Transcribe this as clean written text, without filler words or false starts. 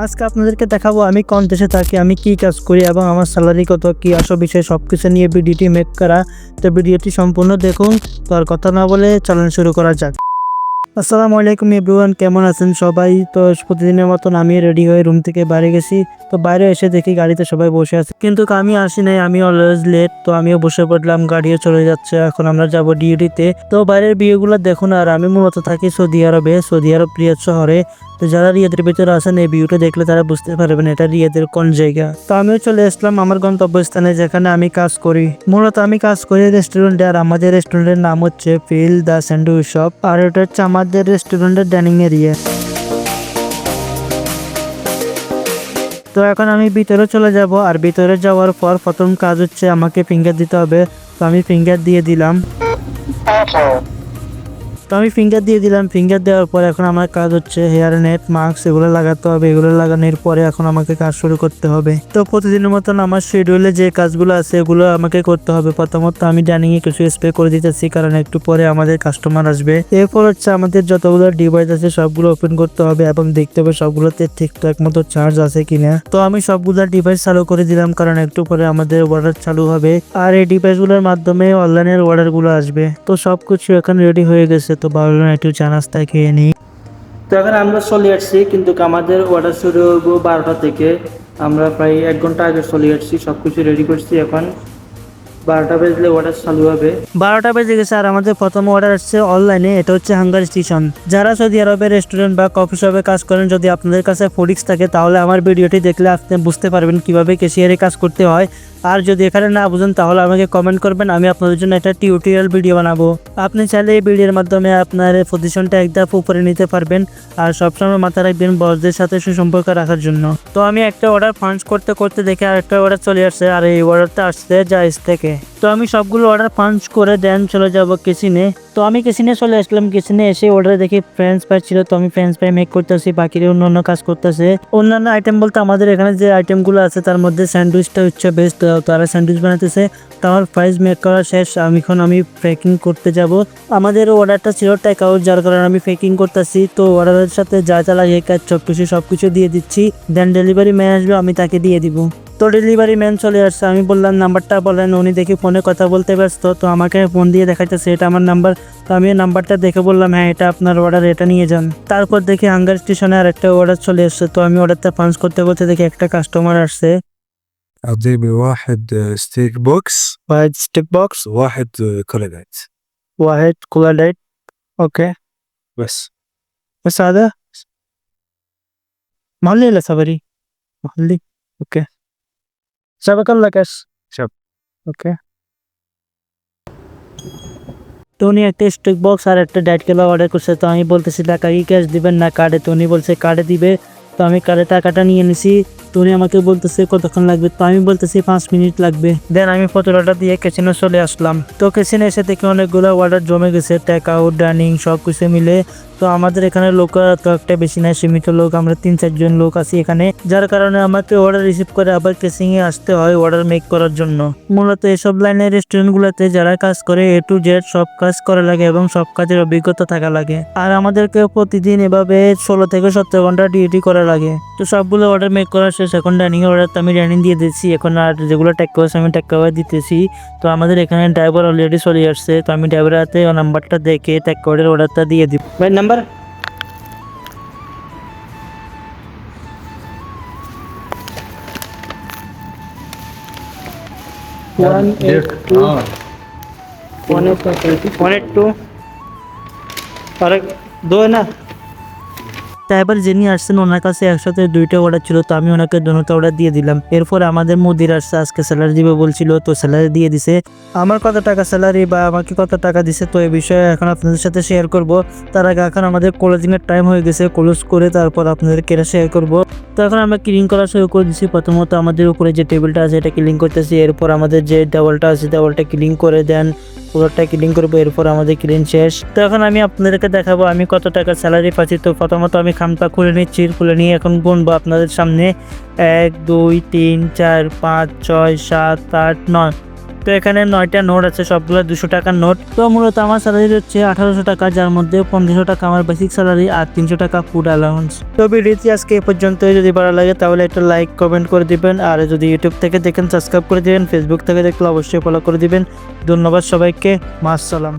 আজকে আপনাদেরকে দেখাবো আমি কোন দেশে থাকি, আমি কি কাজ করি এবং আমার স্যালারি কত, কি আসল বিষয় সবকিছু নিয়ে ভিডিওটি মেক করা। তো ভিডিওটি সম্পূর্ণ দেখুন। তো আর কথা না বলে চলুন শুরু করা যাক। আসসালামু আলাইকুম এভরিওয়ান, কেমন আছেন সবাই? তো প্রতিদিনের মতন আমি রেডি হয়ে রুম থেকে বাইরে গেছি। তো বাইরে এসে দেখি গাড়িতে সবাই বসে আছে, কিন্তু আমি আসি নাই, আমি অলওয়েজ লেট। তো আমিও বসে পড়লাম, গাড়িও চলে যাচ্ছে। এখন আমরা যাব ডিউটিতে। তো বাইরের ভিউগুলো দেখুন। আর আমি মূলত থাকি সৌদি আরব রিয়াদ শহরে। তো যারা রিয়াদের ভিতরে আছেন এই ভিউটা দেখলে তারা বুঝতে পারবেন এটা রিয়াদের কোন জায়গা। তো আমিও চলে আসলাম আমার গন্তব্যস্থানে, যেখানে আমি কাজ করি। মূলত আমি কাজ করি রেস্টুরেন্টে, আর আমাদের রেস্টুরেন্টের নাম হচ্ছে ফিল দ্য স্যান্ডউইচ শপ। আর এটা হচ্ছে আমাদের রেস্টুরেন্টের ডাইনিং এরিয়া। তো এখন আমি ভিতরে চলে যাব, আর ভিতরে যাওয়ার পর প্রথম কাজ হচ্ছে আমাকে ফিঙ্গার দিতে হবে। তো আমি ফিঙ্গার দিয়ে দিলাম। ফিঙ্গার দেওয়ার পর এখন আমার কাজ হচ্ছে হেয়ার নেট, মাস্ক এগুলো লাগাতে হবে। এগুলো লাগানোর পরে এখন আমাকে কাজ শুরু করতে হবে। তো প্রতিদিনের মতন আমার শিডিউলে যে কাজগুলো আছে এগুলো আমাকে করতে হবে। প্রথমত আমি ডাইনিং এ কিছু স্প্রে করে দিতেছি, কারণ একটু পরে আমাদের কাস্টমার আসবে। এরপর হচ্ছে আমাদের যতগুলো ডিভাইস আছে সবগুলো ওপেন করতে হবে এবং দেখতে হবে সবগুলোতে ঠিকঠাক মতো চার্জ আছে কিনা। তো আমি সবগুলো ডিভাইস চালু করে দিলাম, কারণ একটু পরে আমাদের অর্ডার চালু হবে, আর এই ডিভাইসগুলোর মাধ্যমে অনলাইনের অর্ডারগুলো আসবে। তো সবকিছু এখন রেডি হয়ে গেছে। তো ভাবলাম একটু চা নাস্তা খেয়ে নিই। তো এখন আমরা চলে আসছি, কিন্তু আমাদের অর্ডার শুরু হবো 12টা থেকে। আমরা প্রায় 1 ঘন্টা আগে চলে আসছি, সবকিছু রেডি করছি। এখন 12টা বাজলে অর্ডার চালু হবে। 12টা বেজে গেছে, আর আমাদের প্রথম অর্ডার আসছে অনলাইনে। এটা হচ্ছে হাঙ্গার স্টেশন। যারা সৌদি আরবের রেস্টুরেন্ট বা কফি শপে কাজ করেন, যদি আপনাদের কাছে ফোডিক্স থাকে তাহলে আমার ভিডিওটি দেখলে আপনি বুঝতে পারবেন কিভাবে ক্যাশিয়ারে কাজ করতে হয়। আর যদি এখানে না বুঝেন তাহলে আমাকে কমেন্ট করবেন, আমি আপনাদের জন্য একটা টিউটোরিয়াল ভিডিও বানাবো। আপনি চাইলে এই ভিডিওর মাধ্যমে আপনার পজিশনটা একদম উপরে নিতে পারবেন। আর সবসময় মাথায় রাখবেন বসদের সাথে সুসম্পর্ক রাখার জন্য। তো আমি একটা অর্ডার পাঞ্চ করতে করতে দেখে আরেকটা অর্ডার চলে আসছে, আর এই অর্ডারটা আসছে জায়েজ থেকে। তো আমি সবগুলো অর্ডার পাঞ্চ করে দেন চলে যাব কিচেনে। তো আমি কিচেনে চলে আসলাম। কিচেনে এসে অর্ডারে দেখি ফ্রেঞ্চ ফ্রাই ছিল, তো আমি ফ্রেঞ্চ ফ্রাই মেক করতেছি, বাকিরা অন্য কাজ করতেছে। অন্যান্য আইটেম বলতে আমাদের এখানে যে আইটেমগুলো আছে তার মধ্যে স্যান্ডউইচটা হচ্ছে বেস্ট। তারা স্যান্ডউইচ বানাতেছে। তো আমার ফ্রাইজ মেক করা শেষ, এখন আমি প্যাকিং করতে যাব। আমাদের অর্ডারটা ছিল টেক আউট, যার কারণে আমি প্যাকিং করতেছি। তো অর্ডারের সাথে যা যা লাগে কাজ সবকিছু দিয়ে দিচ্ছি। দেন ডেলিভারি ম্যান আসবে, আমি তাকে দিয়ে দিব। তো ডেলিভারি ম্যান চলে আসছে, আমি বললাম নাম্বারটা বলেন। উনি দেখি ফোনে কথা বলতে ব্যস্ত, তো আমাকে ফোন দিয়ে দেখাইতেছে এটা আমার নাম্বার। তো আমি নাম্বারটা দেখে বললাম হ্যাঁ এটা আপনার অর্ডার, এটা নিয়ে যান। তারপর দেখি হাঙ্গার স্টেশনে আর একটা অর্ডার চলে আসছে। তো আমি অর্ডারটা পাঞ্চ করতে করতে দেখি একটা কাস্টমার আসছে। أعطيني واحد ستيك بوكس واحد ستيك بوكس، واحد كولينات واحد كولا لايت. اوكي بس. بس هذا محلي ولا سفري؟ محلي. اوكي سبق الله كاش. شاب. ওকে। তো উনি একটা স্টিক বক্স আর একটা ডায়েট কেলা অর্ডার করছে। তো আমি বলতেছি টাকা কি ক্যাশ দিবেন না কার্ডে? তো উনি বলছে কার্ডে দিবে। তো আমি কার্ডে টাকাটা নিয়ে নিছি। তো উনি আমাকে বলতেছে কতক্ষণ লাগবে? তো আমি বলতেছি 5 মিনিট লাগবে। দেন আমি ফটোটা দিয়ে কিচেনে চলে আসলাম। তো কিচেনে এসে দেখি অনেকগুলো অর্ডার জমে গেছে, টেক আউট, ডাইনিং সব কিছু মিলে। তো আমাদের এখানে লোক তো একটা বেশি নাই, সীমিত লোক, আমরা 3-4 জন লোক আছি এখানে, যার কারণে আমাকে অর্ডার রিসিভ করে আবার কেসিং এ আসতে হয় অর্ডার মেক করার জন্য। মূলত এসব লাইনের রেস্টুরেন্টগুলোতে যারা কাজ করে A to Z সব কাজ করা লাগে এবং সব কাজের অভিজ্ঞতা থাকা লাগে। আর আমাদেরকে প্রতিদিন এভাবে 16 থেকে 17 ঘন্টা ডিউটি করা লাগে। তো সবগুলো অর্ডার মেক করা শেষ। এখন ডাইনিং অর্ডার তো আমি ডাইনিং দিয়ে দিচ্ছি। এখন আর যেগুলো টেক আছে আমি টেক কভার দিতেছি। তো আমাদের এখানে ড্রাইভার অলরেডি চলে আসছে। তো আমি ড্রাইভারের হাতে নাম্বারটা দেখে টেক কভারের অর্ডারটা দিয়ে দিব। ভাই নাম্বার हाँ 182 और 2 है ना। ড্রাইভার যিনি আসছেন ওনার কাছে একসাথে 2টা অর্ডার ছিল। তো আমি ওনাকে দুটো অর্ডার দিয়ে দিলাম। এরপর আমাদের মুদির আসছে, আজকে স্যালারি দিবে বলছিল, তো স্যালারি দিয়ে দিছে। আমার কত টাকা স্যালারি বা আমাকে কত টাকা দিছে তো এই বিষয়ে এখন আপনাদের সাথে শেয়ার করব। তার আগে এখন আমাদের ক্লোজিং এর টাইম হয়ে গেছে, ক্লোজ করে তারপর আপনাদেরকে এটা শেয়ার করব। তো এখন আমরা ক্লিন করা শুরু করে দিচ্ছি। প্রথমত আমাদের উপরে যে টেবিলটা আছে এটা ক্লিন করতেছি। এরপর আমাদের যে দেওয়ালটা আছে দেওয়ালটা ক্লিন করে দেন, পুরোটা ক্লিন করবো। এরপর আমাদের ক্লিন শেষ। তো এখন আমি আপনাদেরকে দেখাবো আমি কত টাকা স্যালারি পাচ্ছি। তো প্রথমত আমি খামটা খুলে নিচ্ছি, খুলে নিয়ে এখন গুনবো আপনাদের সামনে। 1 2 3 4 5 6 7 8 9 তো এখানে 9টা নোট আছে, সবগুলো 200 টাকার নোট। তো মূলত আমার স্যালারি হচ্ছে 1800 টাকা, যার মধ্যে 1500 টাকা আমার বেসিক স্যালারি আর 300 টাকা ফুড অ্যালাউন্স। তো ভিডিওটি আজকে এই পর্যন্তই। যদি ভালো লাগে তাহলে একটা লাইক কমেন্ট করে দিবেন, আর যদি ইউটিউব থেকে দেখেন সাবস্ক্রাইব করে দিবেন, ফেসবুক থেকে দেখলে অবশ্যই ফলো করে দিবেন। ধন্যবাদ সবাইকে, মাস সালাম।